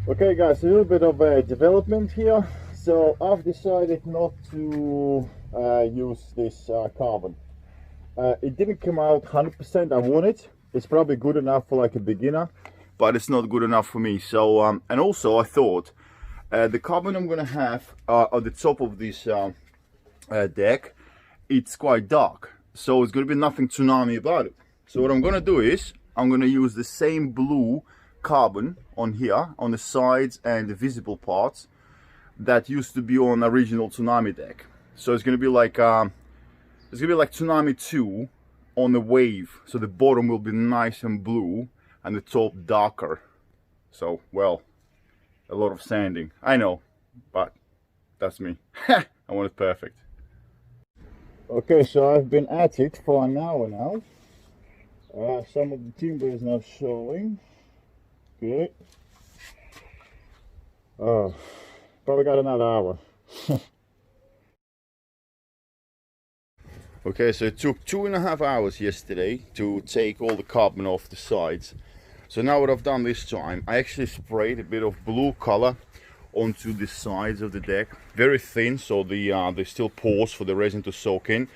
Okay guys, a little bit of a development here. So I've decided not to use this carbon. It didn't come out 100% I want it. It's probably good enough for like a beginner, but it's not good enough for me. So and also I thought the carbon I'm gonna have on the top of this deck, it's quite dark, so it's gonna be nothing tsunami about it. So what I'm gonna do is I'm gonna use the same blue carbon on here on the sides and the visible parts that used to be on original Tsunami deck. So it's gonna be like Tsunami 2 on the wave. So the bottom will be nice and blue and the top darker. So well, a lot of sanding, I know, but that's me. I want it perfect. Okay, so I've been at it for an hour now. Some of the timber is now showing. Good. Oh, probably got another hour. Okay, so it took 2.5 hours yesterday to take all the carbon off the sides. So now what I've done this time, I actually sprayed a bit of blue color onto the sides of the deck, very thin, so there's still pores for the resin to soak in.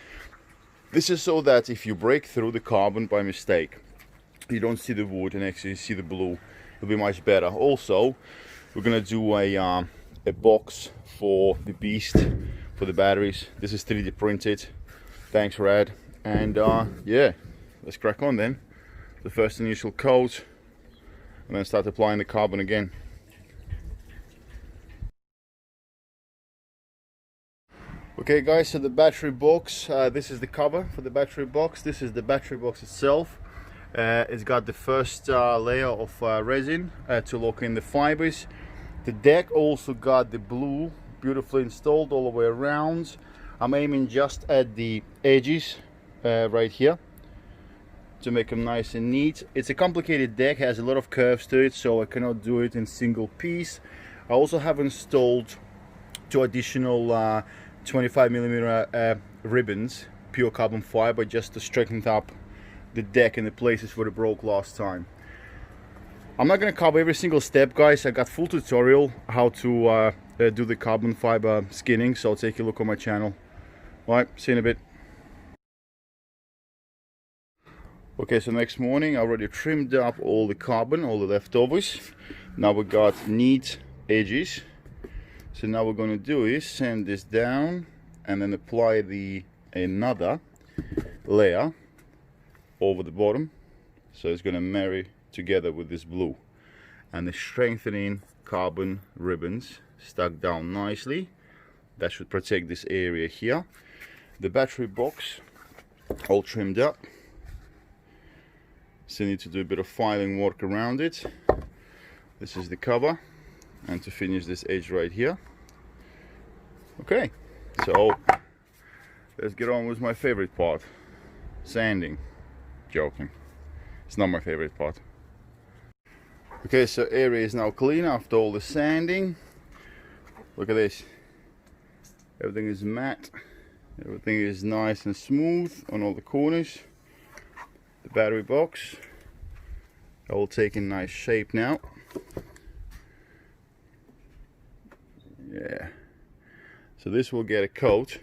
This is so that if you break through the carbon by mistake, you don't see the wood and actually see the blue. It'll be much better. Also, we're gonna do a box for the beast, for the batteries. This is 3D printed. Thanks, Rad. And yeah, let's crack on then. The first initial coat, and then start applying the carbon again. Okay guys, so the battery box, this is the cover for the battery box. This is the battery box itself. It's got the first layer of resin to lock in the fibers. The deck also got the blue beautifully installed all the way around. I'm aiming just at the edges right here to make them nice and neat. It's a complicated deck, has a lot of curves to it, so I cannot do it in single piece. I also have installed 2 additional 25mm ribbons, pure carbon fiber, just to straighten up the deck in the places where it broke last time. I'm not going to cover every single step, guys. I got full tutorial how to do the carbon fiber skinning, so take a look on my channel. Alright, see you in a bit. Okay, so next morning I already trimmed up all the carbon, all the leftovers. Now we got neat edges. So now what we're going to do is sand this down and then apply another layer over the bottom. So it's going to marry together with this blue. And the strengthening carbon ribbons stuck down nicely. That should protect this area here. The battery box all trimmed up. Still need to do a bit of filing work around it. This is the cover. And to finish this edge right here. Okay, so let's get on with my favorite part, sanding. Joking, it's not my favorite part. Okay, so area is now clean after all the sanding. Look at this, everything is matte, everything is nice and smooth on all the corners. The battery box all taking nice shape now. Yeah, so this will get a coat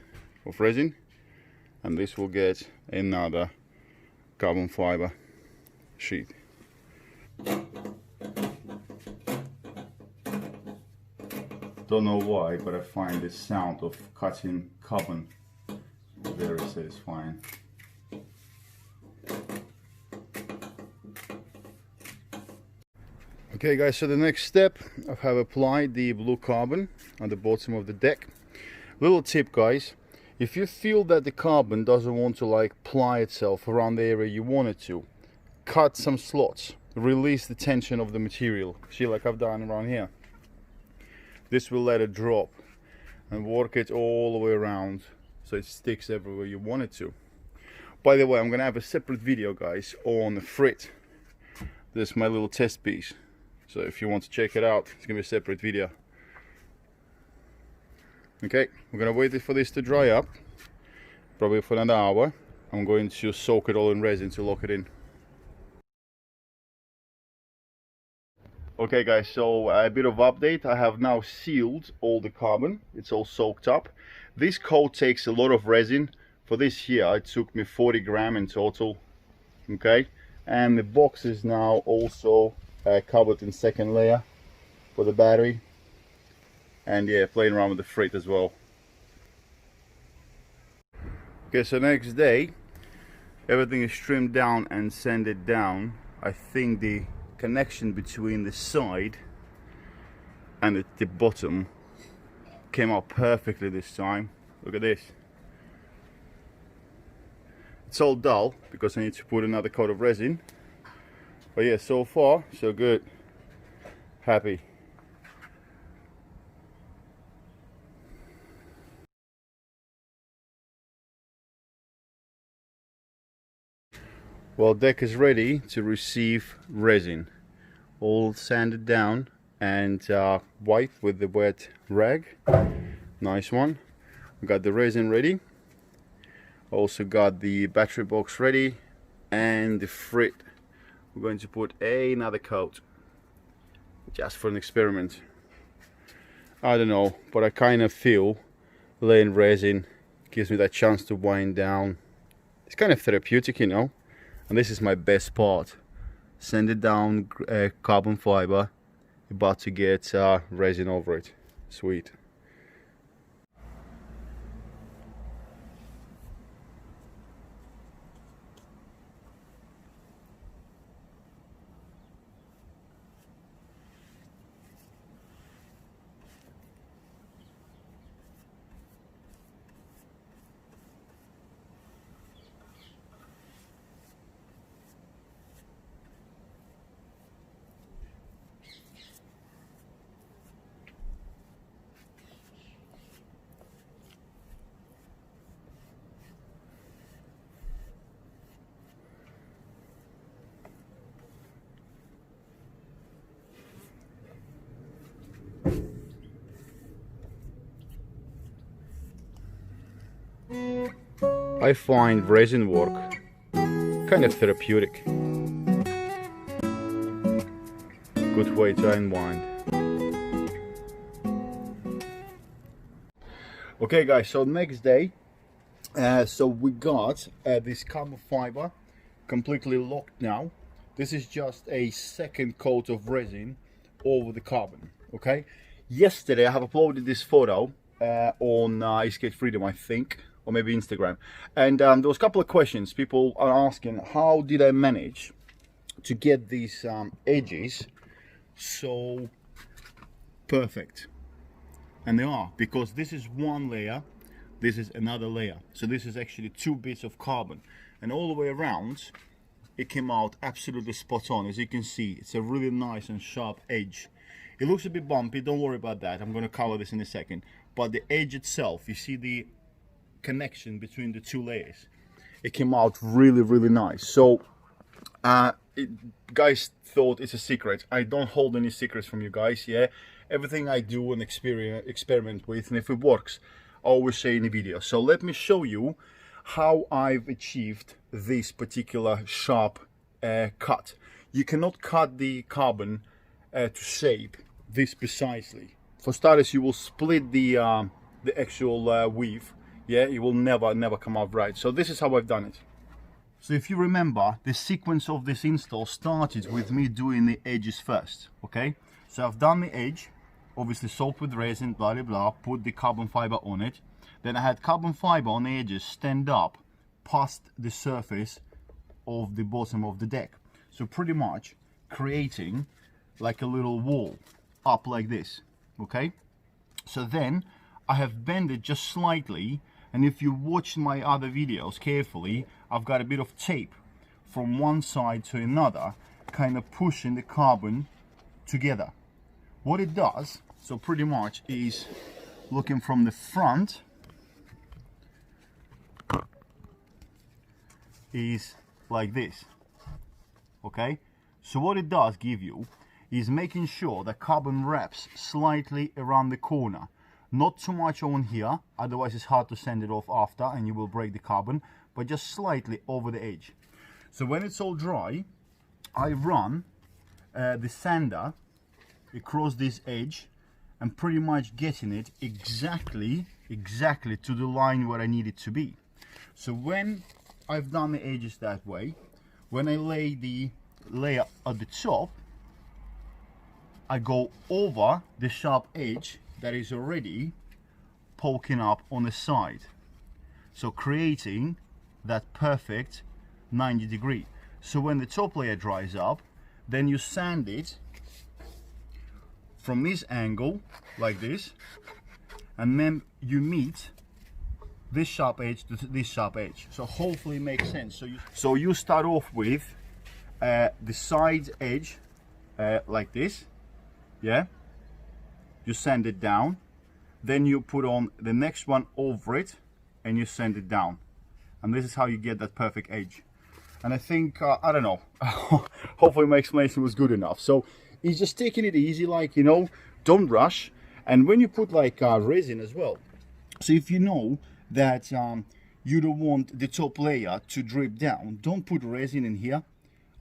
of resin and this will get another carbon fiber sheet. Don't know why, but I find the sound of cutting carbon very satisfying. Okay guys, so the next step, I have applied the blue carbon on the bottom of the deck. Little tip guys, if you feel that the carbon doesn't want to like ply itself around the area you want it to, cut some slots, release the tension of the material. See, like I've done around here. This will let it drop and work it all the way around so it sticks everywhere you want it to. By the way, I'm gonna have a separate video guys on the frit. This is my little test piece. So if you want to check it out, it's gonna be a separate video. Okay, we're gonna wait for this to dry up, probably for another hour. I'm going to soak it all in resin to lock it in. Okay guys, so a bit of update. I have now sealed all the carbon. It's all soaked up. This coat takes a lot of resin. For this here it took me 40 grams in total. Okay, and the box is now also covered in second layer for the battery, and yeah, playing around with the freight as well. Okay, so next day everything is trimmed down and sanded down. I think the connection between the side and the bottom came out perfectly this time. Look at this. It's all dull because I need to put another coat of resin, but yeah, so far so good. Happy. Well, deck is ready to receive resin, all sanded down and wiped with the wet rag. Nice one. We got the resin ready, also got the battery box ready, and the freight. We're going to put another coat just for an experiment. I don't know, but I kind of feel laying resin gives me that chance to wind down. It's kind of therapeutic, you know. And this is my best part. Sanded down carbon fiber, about to get resin over it. Sweet. I find resin work kind of therapeutic. Good way to unwind. Okay guys, so next day, so we got this carbon fiber completely locked now. This is just a second coat of resin over the carbon. Okay, yesterday I have uploaded this photo on Escape Freedom, I think, or maybe Instagram, and there was a couple of questions. People are asking, how did I manage to get these edges so perfect? And they are, because this is one layer, this is another layer, so this is actually two bits of carbon, and all the way around it came out absolutely spot on. As you can see, it's a really nice and sharp edge. It looks a bit bumpy, don't worry about that, I'm going to cover this in a second, but the edge itself, you see the connection between the two layers, it came out really nice. So guys thought it's a secret. I don't hold any secrets from you guys. Yeah, everything I do and experiment with, and if it works, I always say in the video. So let me show you how I've achieved this particular sharp cut. You cannot cut the carbon to shape this precisely. For starters, you will split the actual weave. Yeah, it will never come out right. So this is how I've done it. So if you remember, the sequence of this install started with me doing the edges first. Okay, so I've done the edge, obviously soaked with resin, blah blah blah, put the carbon fiber on it. Then I had carbon fiber on the edges stand up past the surface of the bottom of the deck. So pretty much creating like a little wall up like this. Okay, so then I have bended just slightly, and if you watch my other videos carefully, I've got a bit of tape from one side to another, kind of pushing the carbon together. What it does, so pretty much, is looking from the front, is like this. Okay, so what it does give you is making sure that carbon wraps slightly around the corner, not too much on here, otherwise it's hard to sand it off after and you will break the carbon, but just slightly over the edge. So when it's all dry, I run the sander across this edge and pretty much getting it exactly to the line where I need it to be. So when I've done the edges that way, when I lay the layer at the top, I go over the sharp edge that is already poking up on the side, so creating that perfect 90 degree. So when the top layer dries up, then you sand it from this angle like this, and then you meet this sharp edge to this sharp edge. So hopefully it makes sense. So you start off with the side edge like this, yeah, you sand it down, then you put on the next one over it and you sand it down, and this is how you get that perfect edge. And I think I don't know, hopefully my explanation was good enough. So it's just taking it easy, like, you know, don't rush. And when you put like resin as well, so if you know that you don't want the top layer to drip down, don't put resin in here,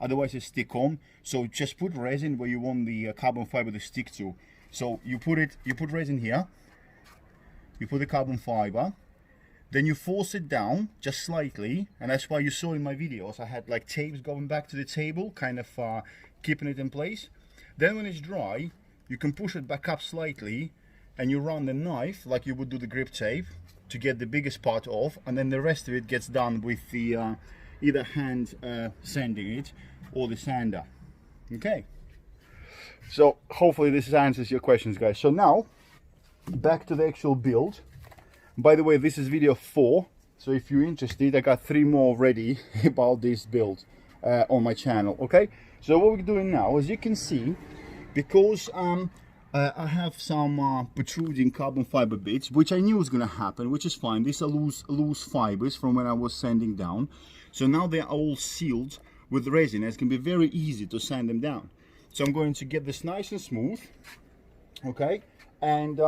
otherwise it stick on. So just put resin where you want the carbon fiber to stick to. So you put resin here, you put the carbon fiber, then you force it down just slightly, and that's why you saw in my videos I had like tapes going back to the table, kind of keeping it in place. Then when it's dry, you can push it back up slightly and you run the knife like you would do the grip tape to get the biggest part off, and then the rest of it gets done with the either hand sanding it or the sander. Okay, so hopefully this answers your questions, guys. So now back to the actual build. By the way, this is video 4, so if you're interested, I got 3 more ready about this build on my channel. Okay, so what we're doing now, as you can see, because I have some protruding carbon fiber bits, which I knew was going to happen, which is fine. These are loose fibers from when I was sanding down. So now they're all sealed with resin. It's going to be very easy to sand them down. So I'm going to get this nice and smooth, okay, and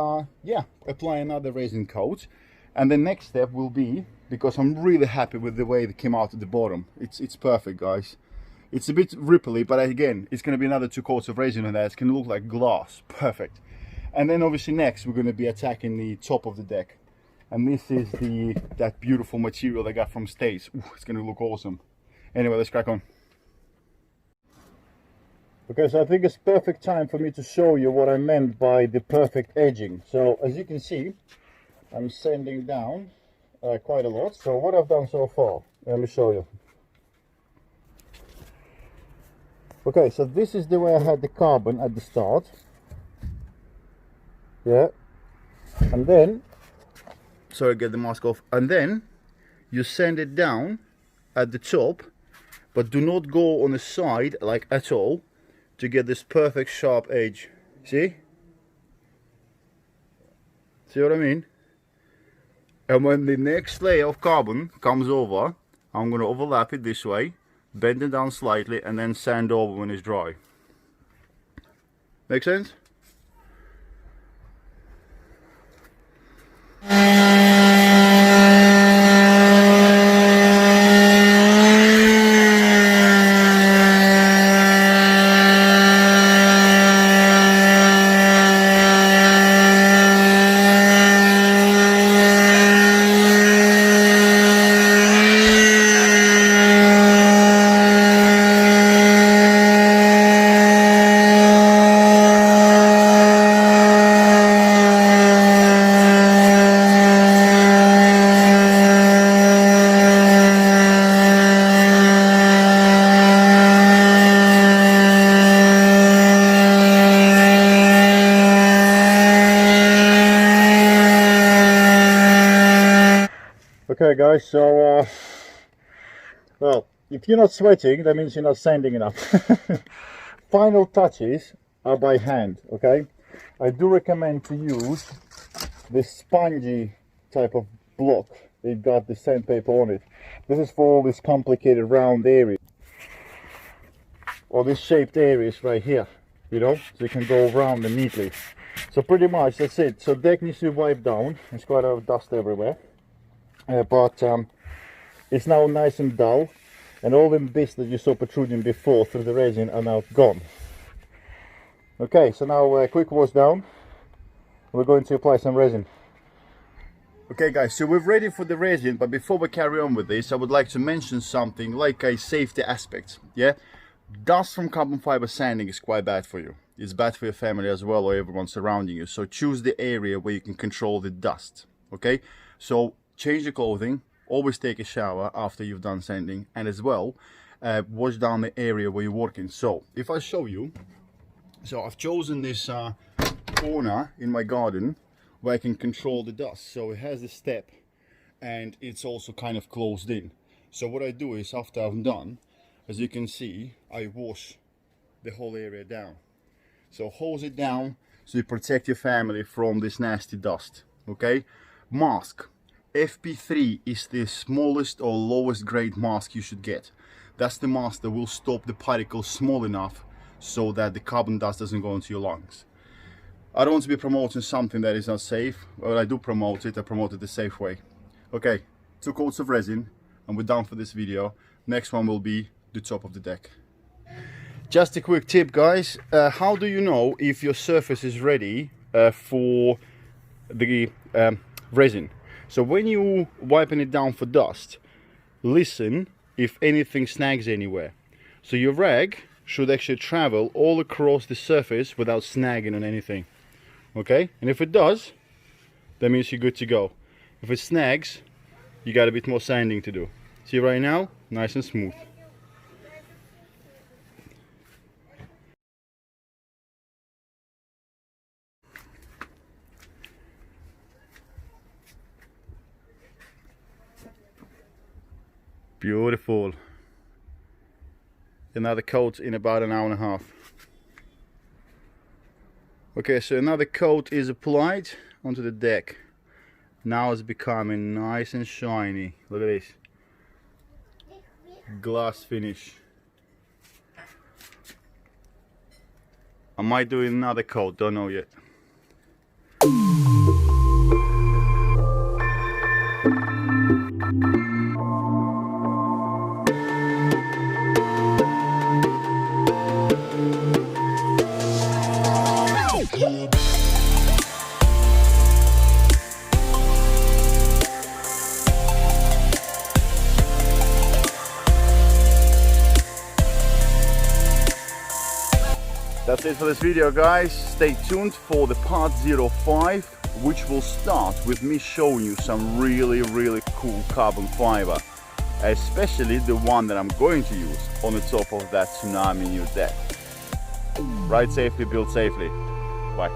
yeah, apply another resin coat. And the next step will be, because I'm really happy with the way it came out at the bottom, it's perfect, guys. It's a bit ripply, but again, it's going to be another 2 coats of resin on that. It's going to look like glass. Perfect. And then obviously next we're going to be attacking the top of the deck, and this is that beautiful material I got from States. Ooh, it's going to look awesome. Anyway, let's crack on. Okay, so I think it's perfect time for me to show you what I meant by the perfect edging. So as you can see, I'm sanding down quite a lot. So what I've done so far, let me show you. Okay, so this is the way I had the carbon at the start. Yeah. And then, sorry, get the mask off. And then you sand it down at the top, but do not go on the side like at all to get this perfect sharp edge. See? See what I mean? And when the next layer of carbon comes over, I'm going to overlap it this way, bend it down slightly, and then sand over when it's dry. Make sense? Okay guys, so well, if you're not sweating, that means you're not sanding enough. Final touches are by hand, okay? I do recommend to use this spongy type of block. It got the sandpaper on it. This is for all these complicated round areas, or these shaped areas right here, you know, so you can go around them neatly. So pretty much that's it. So deck needs to be wiped down. There's quite a lot of dust everywhere. But it's now nice and dull, and all the bits that you saw protruding before through the resin are now gone. Okay, so now quick wash down. We're going to apply some resin. Okay guys, so we're ready for the resin, but before we carry on with this, I would like to mention something like a safety aspect. Yeah, dust from carbon fiber sanding is quite bad for you. It's bad for your family as well, or everyone surrounding you. So choose the area where you can control the dust. Okay, so change the clothing, always take a shower after you've done sanding, and as well wash down the area where you're working. So if I show you, so I've chosen this corner in my garden where I can control the dust. So it has a step and it's also kind of closed in. So what I do is, after I'm done, as you can see, I wash the whole area down. So hose it down so you protect your family from this nasty dust. Okay, mask. FP3 is the smallest or lowest grade mask you should get. That's the mask that will stop the particles small enough so that the carbon dust doesn't go into your lungs. I don't want to be promoting something that is not safe, but I do promote it. I promote it the safe way. Okay, 2 coats of resin and we're done for this video. Next one will be the top of the deck. Just a quick tip guys, how do you know if your surface is ready for the resin? So when you wiping it down for dust, listen if anything snags anywhere. So your rag should actually travel all across the surface without snagging on anything. Okay, and if it does, that means you're good to go. If it snags, you got a bit more sanding to do. See right now, nice and smooth. Beautiful. Another coat in about an hour and a half. Okay, so another coat is applied onto the deck. Now it's becoming nice and shiny. Look at this. Glass finish. I might do another coat, don't know yet. That's it for this video guys. Stay tuned for the part 05, which will start with me showing you some really cool carbon fiber, especially the one that I'm going to use on the top of that TSUNAMI new deck. Ride safely, build safely. Bye.